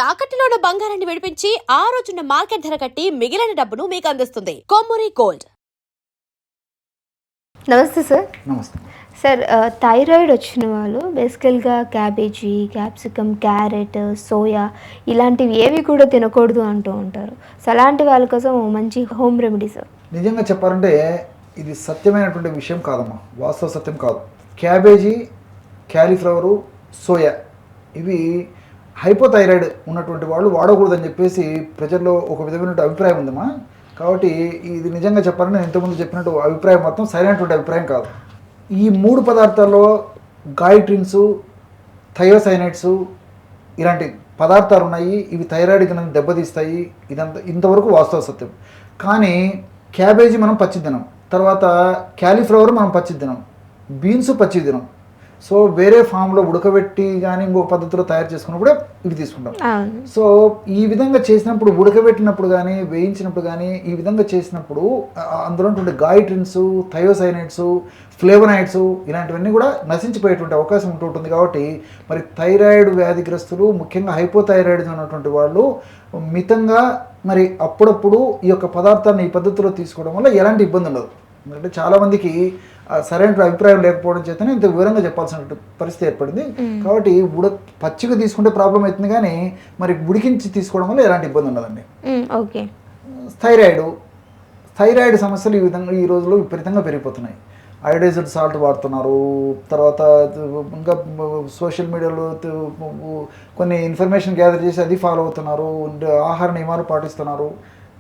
తాకట్టులో ఉన్న బంగారాన్ని విడిపించి ఆ రోజున్న మార్కెట్ ధర కట్టి మిగిలిన డబ్బును మీకు అందిస్తుంది కొమ్మూరి గోల్డ్. నమస్తే సార్. నమస్తే సార్, థైరాయిడ్ వచ్చిన వాళ్ళు బేసికల్గా క్యాబేజీ, క్యాప్సికమ్, క్యారెట్, సోయా ఇలాంటివి ఏవి కూడా తినకూడదు అంటూ ఉంటారు. సో అలాంటి వాళ్ళ కోసం మంచి హోమ్ రెమెడీ సార్. నిజంగా చెప్పాలంటే ఇది సత్యమైనటువంటి విషయం కాదమ్మా, వాస్తవ సత్యం కాదు. క్యాబేజీ, క్యాలీఫ్లవరు, సోయా ఇవి హైపోథైరాయిడ్ ఉన్నటువంటి వాళ్ళు వాడకూడదని చెప్పేసి ప్రజల్లో ఒక విధమైన అభిప్రాయం ఉందమ్మా. కాబట్టి ఇది నిజంగా చెప్పాలంటే నేను ఇంతకుముందు చెప్పినట్టు అభిప్రాయం మొత్తం సరైనటువంటి అభిప్రాయం కాదు. ఈ 3 పదార్థాల్లో గాయిట్రిన్స్, థయోసైనైడ్స్ ఇలాంటి పదార్థాలు ఉన్నాయి. ఇవి థైరాయిడ్ గ్రంథిని దెబ్బతీస్తాయి. ఇంతవరకు వాస్తవ సత్యం. కానీ క్యాబేజీ మనం పచ్చి తినం, తర్వాత క్యాలీఫ్లవర్ మనం పచ్చి తినం, బీన్స్ పచ్చి తినం. సో వేరే ఫామ్లో ఉడకబెట్టి కానీ ఇంకొక పద్ధతిలో తయారు చేసుకున్నప్పుడే ఇవి తీసుకుంటాం. సో ఈ విధంగా చేసినప్పుడు, ఉడకబెట్టినప్పుడు కానీ వేయించినప్పుడు కానీ ఈ విధంగా చేసినప్పుడు అందులో ఉన్నటువంటి గాయిట్రిన్స్, థయోసైనైడ్స్, ఫ్లేవనాయిడ్స్ ఇలాంటివన్నీ కూడా నశించిపోయేటువంటి అవకాశం ఉంటుంటుంది. కాబట్టి మరి థైరాయిడ్ వ్యాధిగ్రస్తులు, ముఖ్యంగా హైపోథైరాయిడ్ ఉన్నటువంటి వాళ్ళు మితంగా మరి అప్పుడప్పుడు ఈ యొక్క పదార్థాన్ని ఈ పద్ధతిలో తీసుకోవడం వల్ల ఎలాంటి ఇబ్బంది ఉండదు. ఎందుకంటే చాలామందికి సరైన అభిప్రాయం లేకపోవడం చేతనే ఇంత వివరంగా చెప్పాల్సిన పరిస్థితి ఏర్పడింది. కాబట్టి పచ్చిగా తీసుకుంటే ప్రాబ్లం అవుతుంది, కానీ మరి ఉడికించి తీసుకోవడం వల్ల ఎలాంటి ఇబ్బంది ఉండదండి. ఓకే. థైరాయిడ్ సమస్యలు ఈ విధంగా ఈ రోజుల్లో విపరీతంగా పెరిగిపోతున్నాయి. అయోడైజ్డ్ సాల్ట్ వాడుతున్నారు, తర్వాత ఇంకా సోషల్ మీడియాలో కొన్ని ఇన్ఫర్మేషన్ గ్యాదర్ చేసి అది ఫాలో అవుతున్నారు, ఆహార నియమాలు పాటిస్తున్నారు.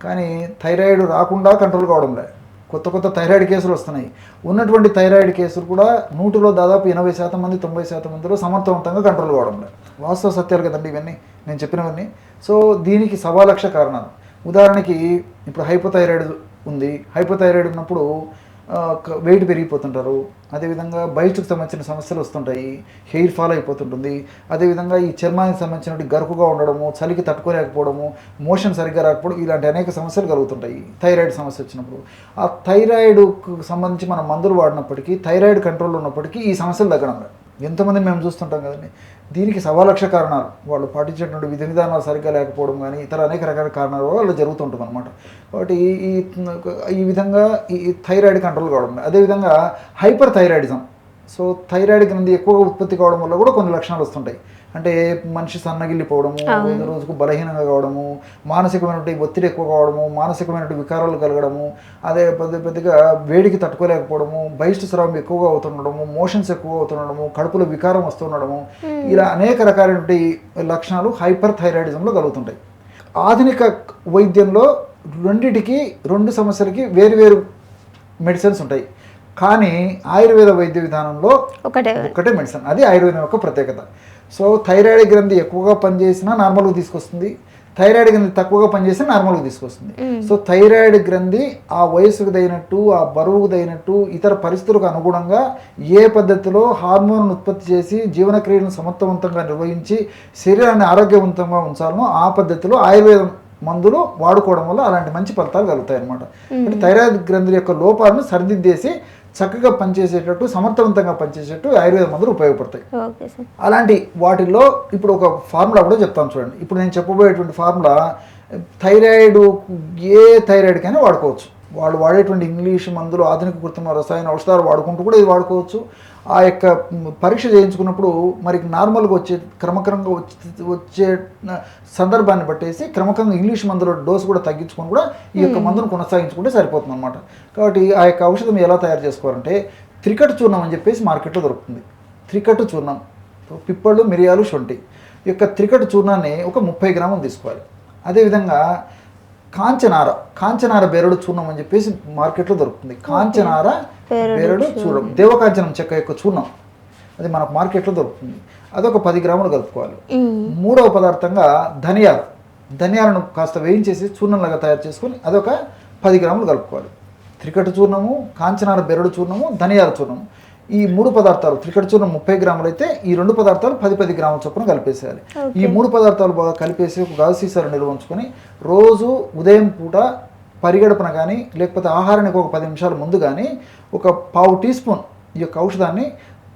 కానీ థైరాయిడ్ రాకుండా కంట్రోల్ కావడం లేదు. కొత్త థైరాయిడ్ కేసులు వస్తున్నాయి. ఉన్నటువంటి థైరాయిడ్ కేసులు కూడా 100లో దాదాపు 80% మంది, 90% మందిలో సమర్థవంతంగా కంట్రోల్ కావడం లేదు. వాస్తవ సత్యాలు కదండి ఇవన్నీ నేను చెప్పినవన్నీ. సో దీనికి 1,00,000 కారణాలు. ఉదాహరణకి ఇప్పుడు హైపోథైరాయిడ్ ఉంది. హైపోథైరాయిడ్ ఉన్నప్పుడు వెయిట్ పెరిగిపోతుంటారు. అదేవిధంగా బయటకు సంబంధించిన సమస్యలు వస్తుంటాయి, హెయిర్ ఫాల్ అయిపోతుంటుంది. అదేవిధంగా ఈ చర్మానికి సంబంధించిన గరుకుగా ఉండడము, చలికి తట్టుకోలేకపోవడము, మోషన్ సరిగ్గా రాకపోవడం, ఇలాంటి అనేక సమస్యలు కలుగుతుంటాయి థైరాయిడ్ సమస్య వచ్చినప్పుడు. ఆ థైరాయిడ్కు సంబంధించి మనం మందులు వాడినప్పటికీ, థైరాయిడ్ కంట్రోల్ ఉన్నప్పటికీ ఈ సమస్యలు తగ్గడం లేదు. ఎంతమంది మేము చూస్తుంటాం కదండి. దీనికి 1,00,000 కారణాలు. వాళ్ళు పాటించేటువంటి విధి విధానాలు సరిగ్గా లేకపోవడం కానీ ఇతర అనేక రకాల కారణాల వల్ల జరుగుతుంటుంది అనమాట. కాబట్టి ఈ విధంగా ఈ థైరాయిడ్ కంట్రోల్ కావడం. అదేవిధంగా హైపర్ థైరాయిడిజం. సో థైరాయిడ్ గ్రంథి ఎక్కువగా ఉత్పత్తి కావడం వల్ల కూడా కొన్ని లక్షణాలు వస్తుంటాయి. అంటే మనిషి సన్నగిల్లిపోవడము, రోజుకు బలహీనంగా కావడము, మానసికమైనటువంటి ఒత్తిడి ఎక్కువ కావడము, మానసికమైనటువంటి వికారాలు కలగడము, అదే పెద్దగా వేడికి తట్టుకోలేకపోవడము, బహిష్టు ఎక్కువగా అవుతుండడము, మోషన్స్ ఎక్కువ అవుతుండడము, కడుపులో వికారం వస్తుండడము, ఇలా అనేక రకాలైనటువంటి లక్షణాలు హైపర్ థైరాయిడిజంలో కలుగుతుంటాయి. ఆధునిక వైద్యంలో రెండు సమస్యలకి వేరు మెడిసిన్స్ ఉంటాయి. కానీ ఆయుర్వేద వైద్య విధానంలో ఒకటే మెడిసిన్. అది ఆయుర్వేదం యొక్క ప్రత్యేకత. సో థైరాయిడ్ గ్రంథి ఎక్కువగా పనిచేసినా నార్మల్గా తీసుకొస్తుంది, థైరాయిడ్ గ్రంథి తక్కువగా పనిచేసినా నార్మల్గా తీసుకొస్తుంది. సో థైరాయిడ్ గ్రంథి ఆ వయసుకు తగినట్టు, ఆ బరువుకు తగినట్టు, ఇతర పరిస్థితులకు అనుగుణంగా ఏ పద్ధతిలో హార్మోన్ ఉత్పత్తి చేసి జీవనక్రియలను సమర్థవంతంగా నిర్వహించి శరీరాన్ని ఆరోగ్యవంతంగా ఉంచాలనో ఆ పద్ధతిలో ఆయుర్వేదం మందులు వాడుకోవడం వల్ల అలాంటి మంచి ఫలితాలు కలుగుతాయి అన్నమాట. అంటే థైరాయిడ్ గ్రంథుల యొక్క లోపాలను సరిదిద్దేసి చక్కగా పనిచేసేటట్టు, సమర్థవంతంగా పనిచేసేటట్టు ఆయుర్వేద మందులు ఉపయోగపడతాయి. అలాంటి వాటిల్లో ఇప్పుడు ఒక ఫార్ములా కూడా చెప్తాను చూడండి. ఇప్పుడు నేను చెప్పబోయేటువంటి ఫార్ములా ఏ థైరాయిడ్కైనా వాడుకోవచ్చు. వాళ్ళు వాడేటువంటి ఇంగ్లీష్ మందులు, ఆధునిక కృత్రిమ రసాయన ఔషధాలు వాడుకుంటూ కూడా ఇది వాడుకోవచ్చు. ఆ యొక్క పరీక్ష చేయించుకున్నప్పుడు మరి నార్మల్గా క్రమక్రమంగా వచ్చే సందర్భాన్ని బట్టేసి క్రమక్రమంగా ఇంగ్లీష్ మందుల డోసు కూడా తగ్గించుకొని కూడా ఈ యొక్క మందును కొనసాగించుకుంటే సరిపోతుంది అనమాట. కాబట్టి ఆ యొక్క ఔషధం ఎలా తయారు చేసుకోవాలంటే త్రికట్టు చూర్ణం అని చెప్పేసి మార్కెట్లో దొరుకుతుంది. త్రికట్టు చూర్ణం, పిప్పళ్ళు, మిరియాలు, శొంఠి ఈ యొక్క త్రికట్టు చూర్ణాన్ని ఒక 30 గ్రాములు తీసుకోవాలి. అదేవిధంగా కాంచనార బెరడు చూర్ణం అని చెప్పేసి మార్కెట్లో దొరుకుతుంది. కాంచనార బెరడు చూర్ణం, దేవకాంచనం చెక్క యొక్క చూర్ణం, అది మనకు మార్కెట్లో దొరుకుతుంది. అదొక 10 గ్రాములు కలుపుకోవాలి. మూడవ పదార్థంగా ధనియాలను కాస్త వేయించేసి చూర్ణంలాగా తయారు చేసుకొని అదొక 10 గ్రాములు కలుపుకోవాలి. త్రికట్టు చూర్ణము, కాంచనార బెరడు చూర్ణము, ధనియాల చూర్ణము, ఈ 3 పదార్థాలు. త్రికట్టు చూర్ణం 30 గ్రాములు అయితే ఈ 2 పదార్థాలు 10 గ్రాముల చొప్పున కలిపేసేయాలి. ఈ 3 పదార్థాలు బాగా కలిపేసి ఒక గాజు సీసాలో నిల్వ ఉంచుకొని రోజు ఉదయం పూట పరిగడపన కానీ లేకపోతే ఆహారానికి ఒక 10 నిమిషాల ముందు కానీ ఒక 1/2 టీ స్పూన్ ఈ యొక్క ఔషధాన్ని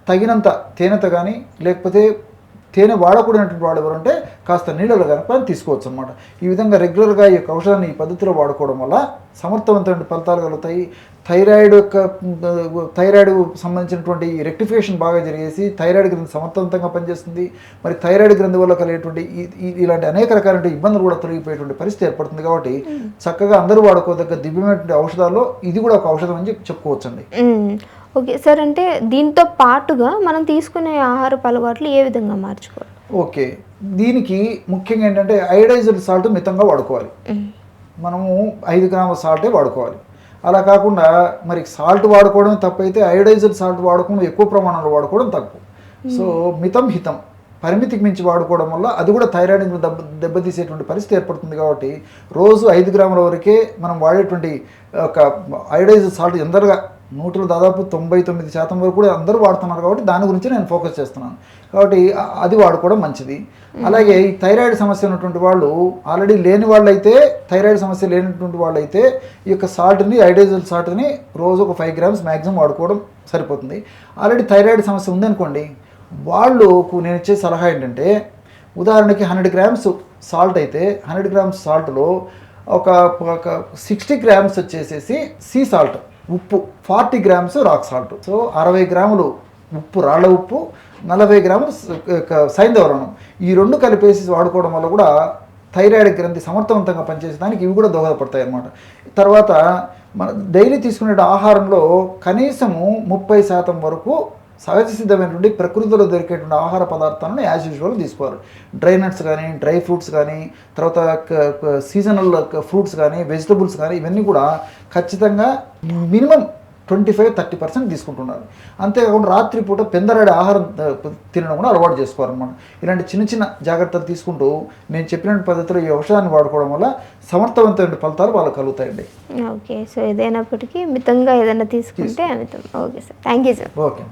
తగినంత తేనెతో కానీ లేకపోతే తేనె వాడకూడనటువంటి వాడు ఎవరంటే కాస్త నీళ్ళలో కనుక తీసుకోవచ్చు అనమాట. ఈ విధంగా రెగ్యులర్గా ఈ యొక్క ఔషధాన్ని ఈ పద్ధతిలో వాడుకోవడం వల్ల సమర్థవంతమైన ఫలితాలు కలుగుతాయి. థైరాయిడ్ సంబంధించినటువంటి రెక్టిఫికేషన్ బాగా జరిగేసి థైరాయిడ్ గ్రంథి సమర్థవంతంగా పనిచేస్తుంది. మరి థైరాయిడ్ గ్రంథి వల్ల కలిగేటువంటి ఇలాంటి అనేక రకాలైన ఇబ్బందులు కూడా తొలగిపోయేటువంటి పరిస్థితి ఏర్పడుతుంది. కాబట్టి చక్కగా అందరూ వాడుకోదగ్గ దివ్యమైనటువంటి ఔషధాల్లో ఇది కూడా ఒక ఔషధం అని చెప్పుకోవచ్చండి. ఓకే సార్, అంటే దీంతో పాటుగా మనం తీసుకునే ఆహారపు అలవాట్లు ఏ విధంగా మార్చుకోవాలి? ఓకే, దీనికి ముఖ్యంగా ఏంటంటే అయోడైజ్డ్ సాల్ట్ మితంగా వాడుకోవాలి. మనము 5 గ్రాముల సాల్టే వాడుకోవాలి. అలా కాకుండా మరి సాల్ట్ వాడుకోవడం తప్పైతే అయోడైజ్డ్ సాల్ట్ వాడకుండా ఎక్కువ ప్రమాణంలో వాడుకోవడం తప్పు. సో మితం హితం, పరిమితికి మించి వాడుకోవడం వల్ల అది కూడా థైరాయిడ్ని దెబ్బతీసేటువంటి పరిస్థితి ఏర్పడుతుంది. కాబట్టి రోజు 5 గ్రాముల వరకే మనం వాడేటువంటి ఒక అయోడైజ్డ్ సాల్ట్ ఎందరుగా 100లో దాదాపు 99% వరకు కూడా అందరూ వాడుతున్నారు. కాబట్టి దాని గురించి నేను ఫోకస్ చేస్తున్నాను. కాబట్టి అది వాడుకోవడం మంచిది. అలాగే ఈ థైరాయిడ్ సమస్య ఉన్నటువంటి వాళ్ళు ఆల్రెడీ లేని వాళ్ళైతే, థైరాయిడ్ సమస్య లేనటువంటి వాళ్ళైతే ఈ యొక్క సాల్ట్ని, అయోడైజ్డ్ సాల్ట్ని రోజు ఒక 5 గ్రామ్స్ మ్యాక్సిమం వాడుకోవడం సరిపోతుంది. ఆల్రెడీ థైరాయిడ్ సమస్య ఉందనుకోండి, వాళ్ళకు నేను ఇచ్చే సలహా ఏంటంటే ఉదాహరణకి 100 గ్రామ్స్ సాల్ట్ అయితే 100 గ్రామ్స్ సాల్ట్లో ఒక 60 గ్రామ్స్ వచ్చేసేసి సీ సాల్ట్ ఉప్పు, 40 గ్రామ్స్ రాక్ సాల్ట్. సో 60 గ్రాములు ఉప్పు, రాళ్ళ ఉప్పు, 40 గ్రాములు సైంధవరణం, ఈ రెండు కలిపేసి వాడుకోవడం వల్ల కూడా థైరాయిడ్ గ్రంథి సమర్థవంతంగా పనిచేసేదానికి ఇవి కూడా దోహదపడతాయి అన్నమాట. తర్వాత మన డైలీ తీసుకునే ఆహారంలో కనీసము 30% వరకు సహజ సిద్ధమైనటువంటి ప్రకృతిలో దొరికేటువంటి ఆహార పదార్థాలను యాజ్ యూజువల్ తీసుకోవాలి. డ్రై నట్స్ కానీ, డ్రై ఫ్రూట్స్ కానీ, తర్వాత సీజనల్ ఫ్రూట్స్ కానీ, వెజిటబుల్స్ కానీ, ఇవన్నీ కూడా ఖచ్చితంగా మినిమం 25-30% తీసుకుంటున్నారు. అంతేకాకుండా రాత్రిపూట పెందరాడే ఆహారం తినడం కూడా అలవాటు చేసుకోవాలన్నమాట. ఇలాంటి చిన్న చిన్న జాగ్రత్తలు తీసుకుంటూ నేను చెప్పిన పద్ధతిలో ఈ ఔషధాన్ని వాడుకోవడం వల్ల సమర్థవంతమైన ఫలితాలు వాళ్ళకు కలుగుతాయండి. ఓకే, సో ఏదైనప్పటికీ మితంగా ఏదైనా తీసుకుంటే అమితం. Okay sir, thank you sir. Okay.